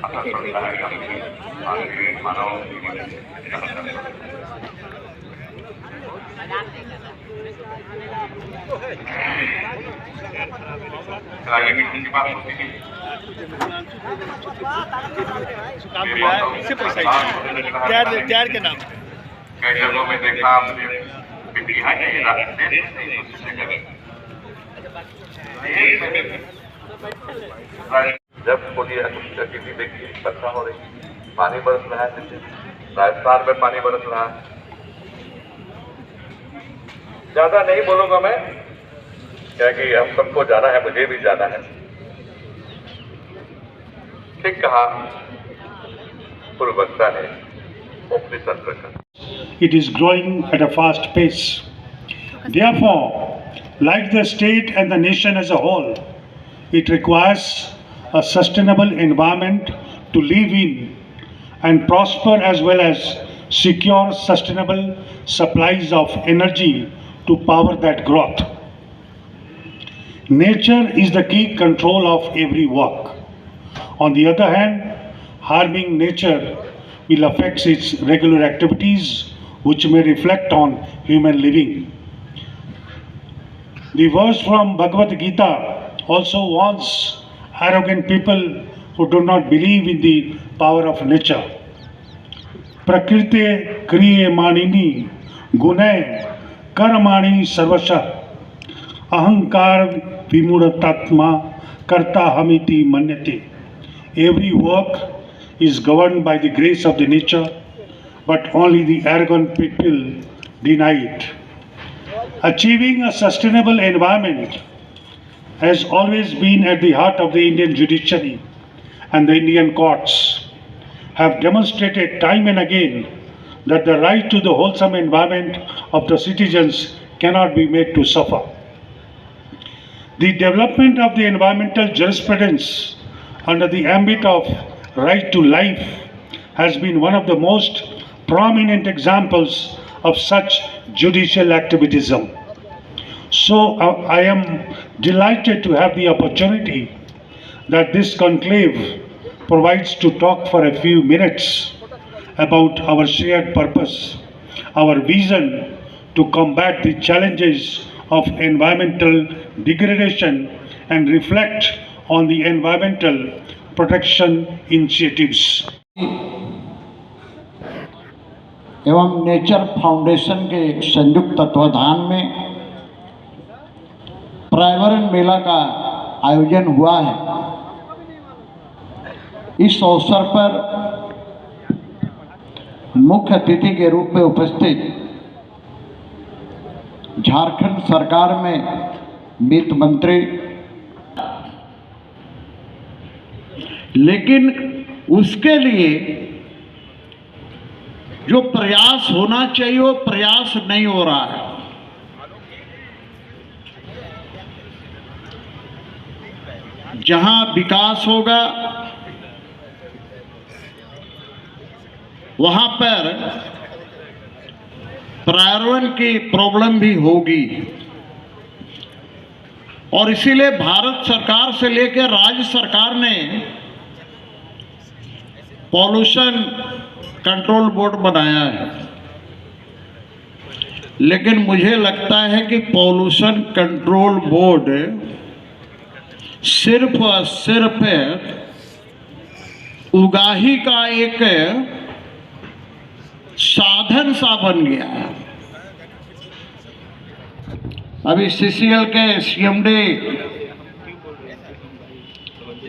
atas perintah kami Menteri Manau lagi meeting di Pak ini. Dad के नाम कई जगहों में देखा मुझे बिजली है जब बोलिए किसी व्यक्ति की वर्षा हो रही पानी बरस रहा है, राजस्थान में पानी बरस रहा है। ज्यादा नहीं बोलूंगा मैं, क्योंकि हम सबको जाना है, मुझे भी जाना है। ठीक कहा पूर्व वक्ता ने अपने सत्र का। It is growing at a fast pace. Therefore, like the state and the nation as a whole, it requires a sustainable environment to live in and prosper, as well as secure sustainable supplies of energy to power that growth. Nature is the key control of every work. On the other hand, harming nature will affect its regular activities, which may reflect on human living. The verse from Bhagavad Gita also warns arrogant people who do not believe in the power of nature. Prakrite kriye manini gune karmani sarvasha ahankar vimudatma karta hamiti manyate. Every work is governed by the grace of the nature, but only the arrogant people deny it. Achieving a sustainable environment has always been at the heart of the Indian judiciary, and the Indian courts have demonstrated time and again that the right to the wholesome environment of the citizens cannot be made to suffer. The development of the environmental jurisprudence under the ambit of right to life has been one of the most prominent examples of such judicial activism. So I am delighted to have the opportunity that this conclave provides to talk for a few minutes about our shared purpose, our vision to combat the challenges of environmental degradation and reflect on the environmental protection initiatives. एवं nature foundation के संयुक्त तत्वाधान में पर्यावरण मेला का आयोजन हुआ है। इस अवसर पर मुख्य अतिथि के रूप में उपस्थित झारखंड सरकार में वित्त मंत्री, लेकिन उसके लिए जो प्रयास होना चाहिए वो प्रयास नहीं हो रहा है। जहां विकास होगा वहां पर पर्यावरण की प्रॉब्लम भी होगी, और इसीलिए भारत सरकार से लेकर राज्य सरकार ने पॉल्यूशन कंट्रोल बोर्ड बनाया है। लेकिन मुझे लगता है कि पॉल्यूशन कंट्रोल बोर्ड सिर्फ और सिर्फ उगाही का एक साधन सा बन गया है। अभी सीसीएल के सीएमडी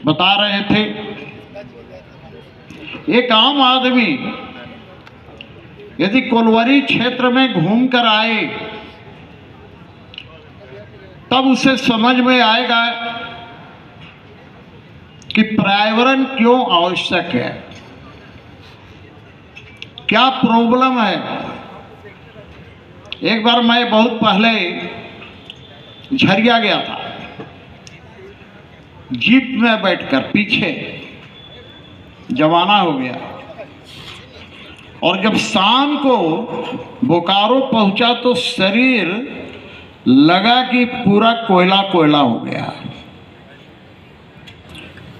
बता रहे थे, एक आम आदमी यदि कोलवरी क्षेत्र में घूमकर आए तब उसे समझ में आएगा कि पर्यावरण क्यों आवश्यक है, क्या प्रॉब्लम है। एक बार मैं बहुत पहले झरिया गया था, जीप में बैठकर, पीछे जमाना हो गया, और जब शाम को बोकारो पहुंचा तो शरीर लगा कि पूरा कोयला कोयला हो गया।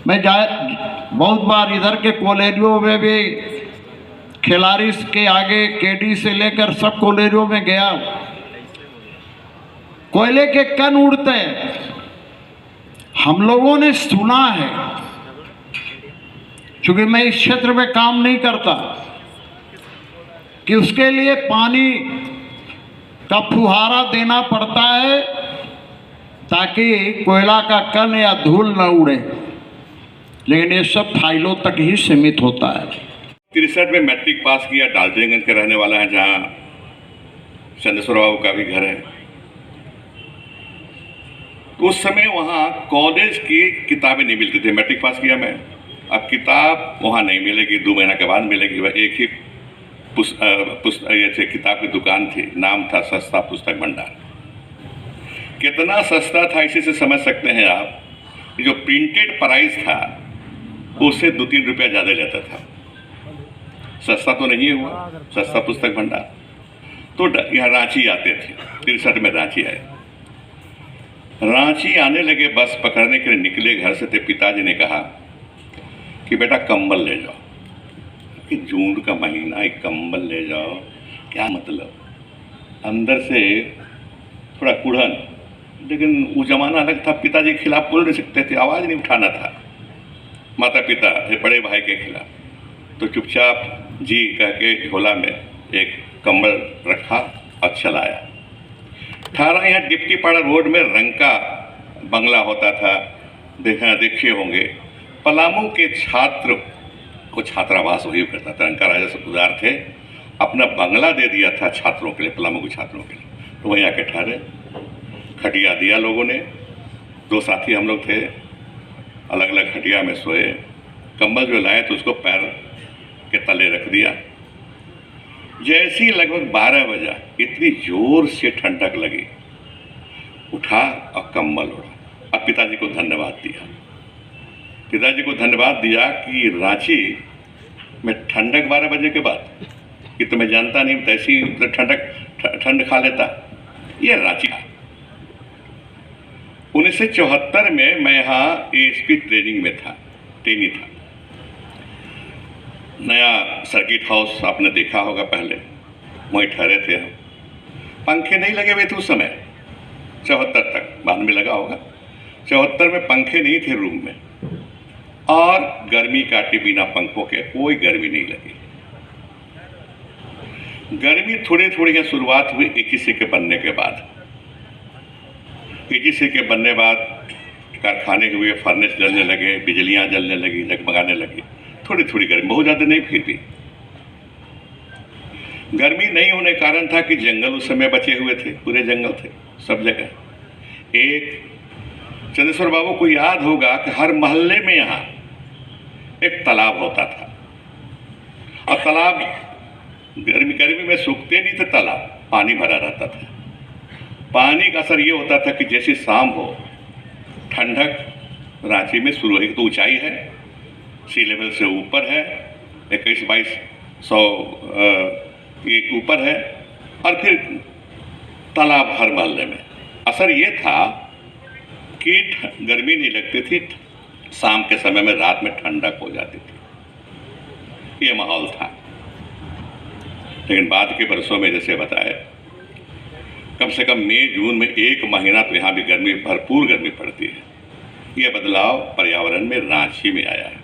मैं बहुत बार इधर के कॉलेजों में भी खिलाड़ी के आगे केडी से लेकर सब कॉलेजों में गया। कोयले के कण उड़ते हैं, हम लोगों ने सुना है, क्योंकि मैं इस क्षेत्र में काम नहीं करता, कि उसके लिए पानी का फुहारा देना पड़ता है ताकि कोयला का कण या धूल न उड़े, लेकिन ये सब फाइलों तक ही सीमित होता है। 63 में मैट्रिक पास किया, डाल्टनगंज के रहने वाला है, जहाँ चंद्रेश्वर बाबू का भी घर है। तो उस समय वहाँ कॉलेज की किताबें नहीं मिलती थी। मैट्रिक पास किया मैं, अब किताब वहाँ नहीं मिलेगी, 2 महीना के बाद मिलेगी। वह एक ही ये थे किताब की दुकान थी, नाम था सस्ता पुस्तक भंडार। कितना सस्ता था इसी से समझ सकते हैं आप, जो प्रिंटेड प्राइस था उससे 2-3 रुपया ज़्यादा लेता था। सस्ता तो नहीं हुआ, सस्ता पुस्तक भंडार। तो यहाँ रांची आते थे, 63 में रांची आए। रांची आने लगे, बस पकड़ने के लिए निकले घर से, थे पिताजी ने कहा कि बेटा कंबल ले जाओ, कि जून का महीना एक कंबल ले जाओ, क्या मतलब। अंदर से थोड़ा कुढ़न, लेकिन वो जमाना अलग था, पिताजी के खिलाफ बोल नहीं सकते थे, आवाज़ नहीं उठाना था माता पिता बड़े भाई के खिलाफ। तो चुपचाप जी कह के झोला में एक कंबल रखा और चलाया। 18 यहाँ डिप्टी पाड़ा रोड में रंग का बंगला होता था, देखे होंगे। पलामू के छात्र को छात्रावास वही करता था, रंग का राजा से उदार थे, अपना बंगला दे दिया था छात्रों के लिए, पलामू के छात्रों के लिए। तो वहीं आके ठहरे, खटिया दिया लोगों ने, 2 साथी हम लोग थे, अलग अलग खटिया में सोए। कंबल जो लाए तो उसको पैर के तले रख दिया। जैसे ही लगभग 12 बजा, इतनी जोर से ठंडक लगी, उठा और कंबल ओढ़ा। अब पिताजी को धन्यवाद दिया, पिताजी को धन्यवाद दिया कि रांची में ठंडक 12 बजे के बाद, कि तो मैं जानता नहीं, तैसी तो ठंड खा लेता। ये रांची था। 1974 में मैं यहाँ ASP ट्रेनिंग में था, ट्रेनी था। नया सर्किट हाउस आपने देखा होगा, पहले वहीं ठहरे थे हम। पंखे नहीं लगे हुए थे उस समय, 74 तक, बाद में लगा होगा। 74 में पंखे नहीं थे रूम में, और गर्मी काटी बिना पंखों के, कोई गर्मी नहीं लगी। गर्मी थोड़ी थोड़ी शुरुआत हुई AGC के बनने के बाद। AGC के बनने बाद कारखाने हुए, फर्नेस जलने लगे, बिजलियां जलने लगी, जगमगाने लगी। थोड़ी थोड़ी गर्मी, बहुत ज़्यादा नहीं, फिर भी गर्मी नहीं होने का कारण था कि जंगल उस समय बचे हुए थे, पूरे जंगल थे सब जगह। एक चंद्रेश्वर बाबू को याद होगा कि हर मोहल्ले में यहाँ एक तालाब होता था, और तालाब गर्मी में सूखते नहीं थे, तालाब पानी भरा रहता था। पानी का असर ये होता था कि जैसे शाम हो, ठंडक रांची में शुरू हुई। तो ऊंचाई है, सी लेवल से ऊपर है, 21-2200 ऊपर है, और फिर तालाब हर मोहल्ले में। असर ये था कि गर्मी नहीं लगती थी, शाम के समय में, रात में ठंडक हो जाती थी। ये माहौल था। लेकिन बाद के बरसों में जैसे बताए, कम से कम मई जून में 1 महीना तो यहाँ भी गर्मी, भरपूर गर्मी पड़ती है। ये बदलाव पर्यावरण में रांची में आया है।